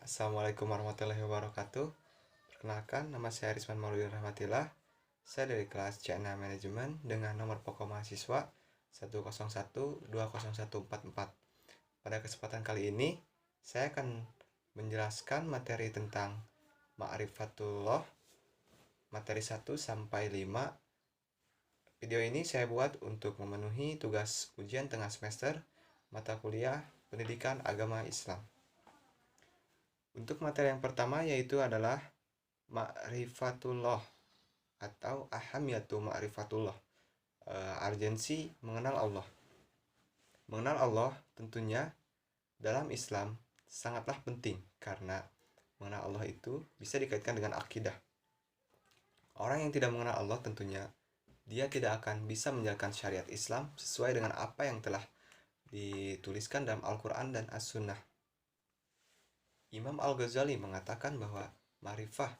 Assalamualaikum warahmatullahi wabarakatuh. Perkenalkan, nama saya Risman Mauludin Rahmatillah. Saya dari kelas C6 Manajemen dengan nomor pokok mahasiswa 101201444. Pada kesempatan kali ini, saya akan menjelaskan materi tentang Ma'rifatullah, materi 1 sampai 5. Video ini saya buat untuk memenuhi tugas ujian tengah semester mata kuliah Pendidikan Agama Islam. Untuk materi yang pertama yaitu adalah Ma'rifatullah atau ahamiyatu ma'rifatullah, urgensi mengenal Allah. Mengenal Allah tentunya dalam Islam sangatlah penting karena mengenal Allah itu bisa dikaitkan dengan akidah. Orang yang tidak mengenal Allah tentunya dia tidak akan bisa menjalankan syariat Islam sesuai dengan apa yang telah dituliskan dalam Al-Quran dan As-Sunnah. Imam Al-Ghazali mengatakan bahwa ma'rifah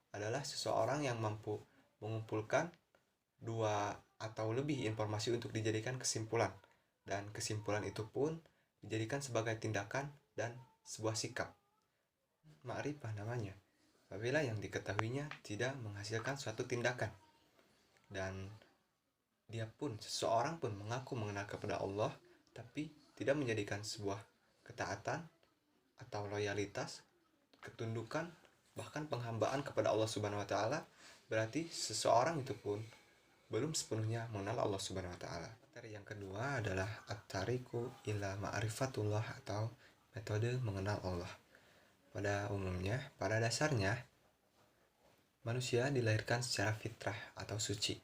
adalah seseorang yang mampu mengumpulkan dua atau lebih informasi untuk dijadikan kesimpulan, dan kesimpulan itu pun dijadikan sebagai tindakan dan sebuah sikap. Ma'rifah namanya apabila yang diketahuinya tidak menghasilkan suatu tindakan, dan seseorang pun mengaku mengenal kepada Allah tapi tidak menjadikan sebuah ketaatan atau loyalitas, ketundukan, bahkan penghambaan kepada Allah Subhanahu wa taala, berarti seseorang itu pun belum sepenuhnya mengenal Allah Subhanahu wa taala. Materi yang kedua adalah at-tariqu ila ma'rifatullah atau metode mengenal Allah. Pada dasarnya manusia dilahirkan secara fitrah atau suci.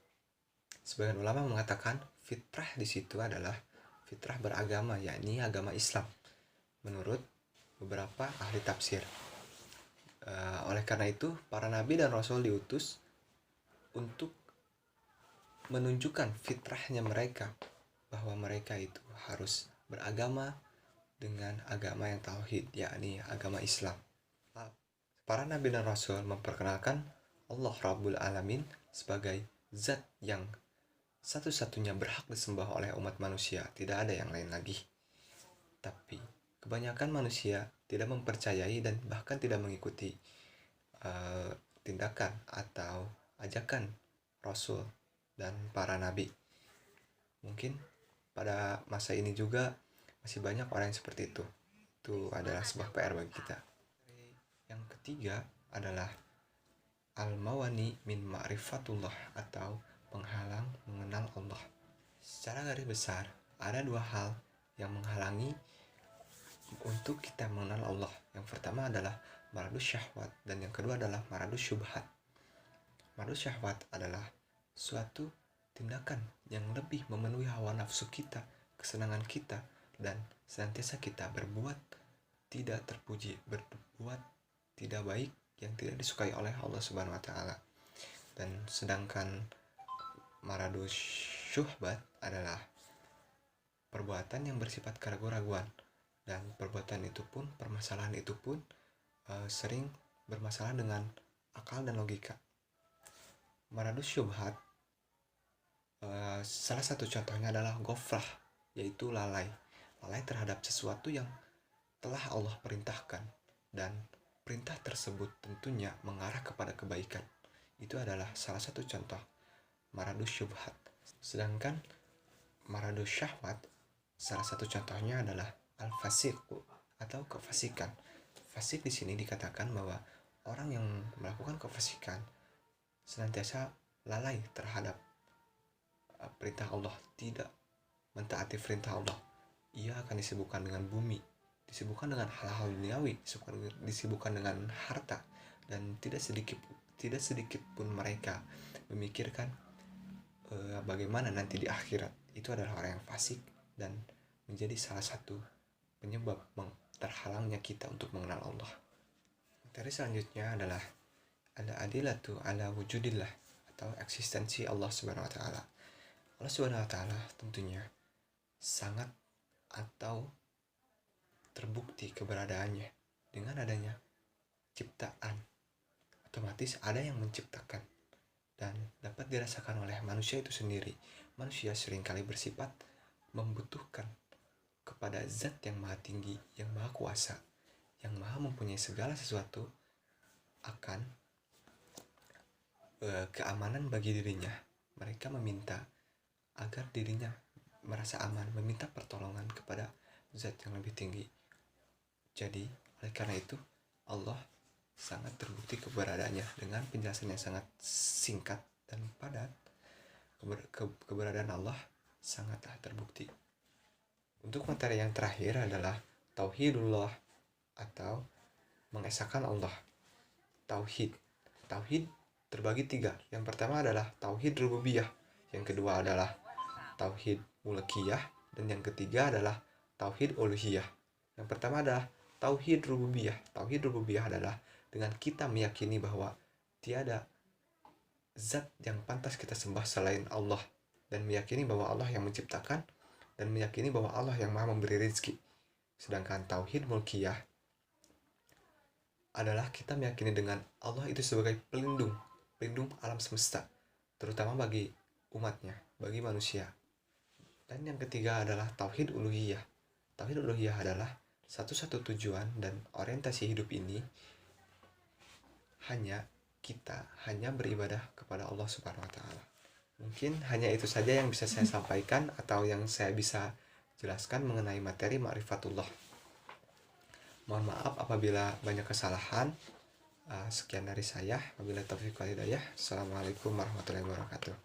Sebagian ulama mengatakan fitrah di situ adalah fitrah beragama, yakni agama Islam, menurut beberapa ahli tafsir. Oleh karena itu, para nabi dan rasul diutus untuk menunjukkan fitrahnya mereka, bahwa mereka itu harus beragama dengan agama yang tauhid, yakni agama Islam. Para nabi dan rasul memperkenalkan Allah Rabbul Alamin sebagai zat yang satu-satunya berhak disembah oleh umat manusia, tidak ada yang lain lagi. Tapi kebanyakan manusia tidak mempercayai dan bahkan tidak mengikuti tindakan atau ajakan Rasul dan para nabi. Mungkin pada masa ini juga masih banyak orang yang seperti itu. Itu adalah sebuah PR bagi kita. Yang ketiga adalah al-mawani min ma'rifatullah atau penghalang mengenal Allah. Secara garis besar, ada dua hal yang menghalangi untuk kita mengenal Allah. Yang pertama adalah maradus syahwat dan yang kedua adalah maradus syubhat. Maradus syahwat adalah suatu tindakan yang lebih memenuhi hawa nafsu kita, kesenangan kita, dan senantiasa kita berbuat tidak terpuji, berbuat tidak baik yang tidak disukai oleh Allah Subhanahu wa taala. Dan sedangkan maradus syubhat adalah perbuatan yang bersifat keraguan-raguan, dan permasalahan itu pun sering bermasalah dengan akal dan logika. Maradus syubhat, salah satu contohnya adalah ghaflah, yaitu lalai terhadap sesuatu yang telah Allah perintahkan, dan perintah tersebut tentunya mengarah kepada kebaikan. Itu adalah salah satu contoh maradus syubhat. Sedangkan maradus syahwat, salah satu contohnya adalah al-fasiqu atau kefasikan. Fasik di sini dikatakan bahwa orang yang melakukan kefasikan senantiasa lalai terhadap perintah Allah, tidak mentaati perintah Allah. Ia akan disibukkan dengan bumi, disibukkan dengan hal-hal duniawi, disibukkan dengan harta, dan tidak sedikit pun mereka memikirkan bagaimana nanti di akhirat. Itu adalah orang yang fasik dan menjadi salah satu penyebab terhalangnya kita untuk mengenal Allah. Materi selanjutnya adalah al-adilatu ala wujudillah atau eksistensi Allah Subhanahu wa taala. Allah Subhanahu wa taala tentunya sangat atau terbukti keberadaannya dengan adanya ciptaan. Otomatis ada yang menciptakan dan dapat dirasakan oleh manusia itu sendiri. Manusia seringkali bersifat membutuhkan kepada zat yang maha tinggi, yang maha kuasa, yang maha mempunyai segala sesuatu akan keamanan bagi dirinya. Mereka meminta agar dirinya merasa aman, meminta pertolongan kepada zat yang lebih tinggi. Jadi oleh karena itu Allah sangat terbukti keberadaannya dengan penjelasan yang sangat singkat dan padat. Keberadaan Allah sangatlah terbukti. Untuk materi yang terakhir adalah tauhidullah atau mengesahkan Allah. Tauhid terbagi 3. Yang pertama adalah tauhid rububiyah, yang kedua adalah tauhid mulkiyah, dan yang ketiga adalah tauhid uluhiyah. Yang pertama adalah tauhid rububiyah. Tauhid rububiyah adalah dengan kita meyakini bahwa tiada zat yang pantas kita sembah selain Allah, dan meyakini bahwa Allah yang menciptakan, dan meyakini bahwa Allah yang maha memberi rezeki. Sedangkan tauhid mulkiyah adalah kita meyakini dengan Allah itu sebagai pelindung alam semesta, terutama bagi umatnya, bagi manusia. Dan yang ketiga adalah tauhid uluhiyah. Tauhid uluhiyah adalah satu-satu tujuan dan orientasi hidup ini hanya beribadah kepada Allah Subhanahu wa taala. Mungkin hanya itu saja yang bisa saya sampaikan atau yang saya bisa jelaskan mengenai materi ma'rifatullah. Mohon maaf apabila banyak kesalahan. Sekian dari saya. Wabillahi taufiq wal hidayah. Assalamualaikum warahmatullahi wabarakatuh.